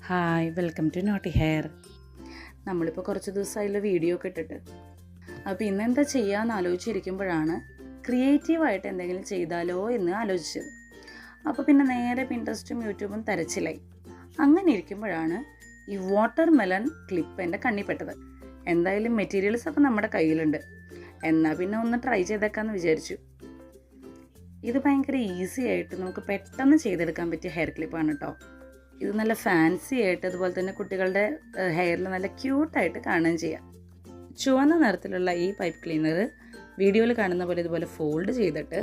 Hi, welcome to naughty hair. നമ്മളിപ്പോൾ കുറച്ച് ദിവസമായുള്ള video ഒക്കെ ഇട്ടിട്ട് അപ്പോൾ ഇന്നെന്താ ചെയ്യാമെന്ന് ആലോചിച്ചിരിക്കുമ്പോഴാണ് ക്രിയേറ്റീവായിട്ട് എന്തെങ്കിലും ചെയ്താലോ എന്ന് ആലോചിച്ചത്. അപ്പോൾ പിന്നെ നേരെ പിൻട്രസ്റ്റും യൂട്യൂബും തിരച്ചിലായി. അങ്ങനെ ഇരിക്കുമ്പോഴാണ് ഈ വാട്ടർ മെലൺ ക്ലിപ്പ് എൻ്റെ കണ്ണിപ്പെട്ടത്. എന്തായാലും മെറ്റീരിയൽസ് ഒക്കെ നമ്മുടെ കയ്യിലുണ്ട്, എന്നാൽ പിന്നെ ഒന്ന് ട്രൈ ചെയ്തേക്കാമെന്ന് വിചാരിച്ചു. ഇത് ഭയങ്കര ഈസി ആയിട്ട് നമുക്ക് പെട്ടെന്ന് ചെയ്തെടുക്കാൻ പറ്റിയ ഹെയർ ക്ലിപ്പാണ് കേട്ടോ. ഇത് നല്ല ഫാൻസി ആയിട്ട്, അതുപോലെ തന്നെ കുട്ടികളുടെ ഹെയറിൽ നല്ല ക്യൂട്ടായിട്ട് കാണുകയും ചെയ്യാം. ചുവന്ന നിറത്തിലുള്ള ഈ പൈപ്പ് ക്ലീനർ വീഡിയോയിൽ കാണുന്ന പോലെ ഇതുപോലെ ഫോൾഡ് ചെയ്തിട്ട്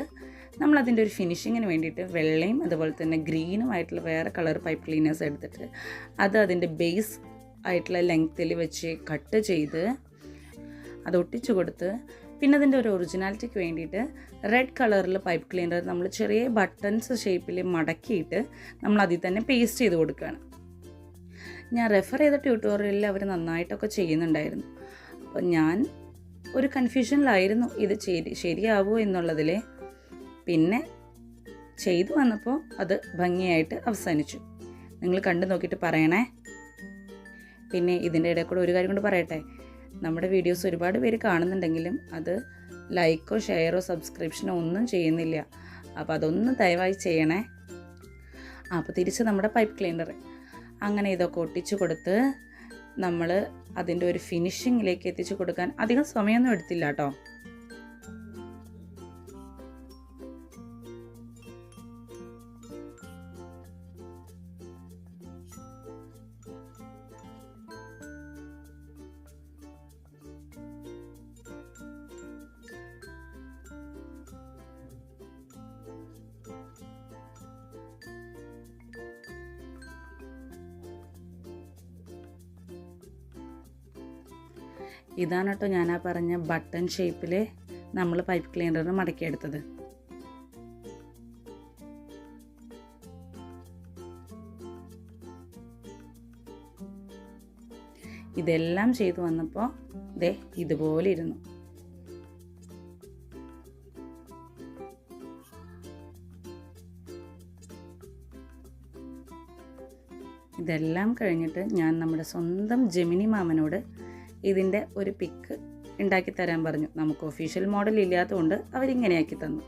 നമ്മളതിൻ്റെ ഒരു ഫിനിഷിങ്ങിന് വേണ്ടിയിട്ട് വെള്ളയും അതുപോലെ തന്നെ ഗ്രീനുമായിട്ടുള്ള വേറെ കളർ പൈപ്പ് ക്ലീനേഴ്സ് എടുത്തിട്ട് അത് അതിൻ്റെ ബേസ് ആയിട്ടുള്ള ലെങ്ത്തിൽ വെച്ച് കട്ട് ചെയ്ത് അത് ഒട്ടിച്ചു കൊടുത്ത്, പിന്നെ അതിൻ്റെ ഒരു ഒറിജിനാലിറ്റിക്ക് വേണ്ടിയിട്ട് റെഡ് കളറിൽ പൈപ്പ് ക്ലീനർ നമ്മൾ ചെറിയ ബട്ടൺസ് ഷേപ്പിൽ മടക്കിയിട്ട് നമ്മൾ അതിൽ തന്നെ പേസ്റ്റ് ചെയ്ത് കൊടുക്കുകയാണ്. ഞാൻ റെഫർ ചെയ്ത ട്യൂട്ടോറിയലിൽ അവർ നന്നായിട്ടൊക്കെ ചെയ്യുന്നുണ്ടായിരുന്നു. അപ്പോൾ ഞാൻ ഒരു കൺഫ്യൂഷനിലായിരുന്നു ഇത് ശരിയാവുമോ എന്നുള്ളതിൽ. പിന്നെ ചെയ്തു വന്നപ്പോൾ അത് ഭംഗിയായിട്ട് അവസാനിച്ചു. നിങ്ങൾ കണ്ടു നോക്കിയിട്ട് പറയണേ. പിന്നെ ഇതിൻ്റെ ഇടയിൽ കൂടെ ഒരു കാര്യം കൊണ്ട് പറയട്ടെ, നമ്മുടെ വീഡിയോസ് ഒരുപാട് പേര് കാണുന്നുണ്ടെങ്കിലും അത് ലൈക്കോ ഷെയറോ സബ്സ്ക്രിപ്ഷനോ ഒന്നും ചെയ്യുന്നില്ല. അപ്പോൾ അതൊന്നും ദയവായി ചെയ്യണേ. അപ്പോൾ തിരിച്ച് നമ്മുടെ പൈപ്പ് ക്ലീനർ അങ്ങനെ ഇതൊക്കെ ഒട്ടിച്ചു കൊടുത്ത് നമ്മൾ അതിൻ്റെ ഒരു ഫിനിഷിങ്ങിലേക്ക് എത്തിച്ചു കൊടുക്കാൻ അധികം സമയമൊന്നും എടുത്തില്ല കേട്ടോ. ഇതാണ് കേട്ടോ ഞാൻ പറഞ്ഞ ബട്ടൺ ഷേപ്പിൽ നമ്മൾ പൈപ്പ് ക്ലീനർ മടക്കിയെടുത്തത്. ഇതെല്ലാം ചെയ്തു വന്നപ്പോൾ ദേ ഇതുപോലെ ഇരുന്നു. ഇതെല്ലാം കഴിഞ്ഞിട്ട് ഞാൻ നമ്മുടെ സ്വന്തം ജെമിനി മാമനോട് ഇതിൻ്റെ ഒരു പിക്ക് ഉണ്ടാക്കി തരാൻ പറഞ്ഞു. നമുക്ക് ഒഫീഷ്യൽ മോഡൽ ഇല്ലാത്തതുകൊണ്ട് അവരിങ്ങനെയാക്കി തന്നു.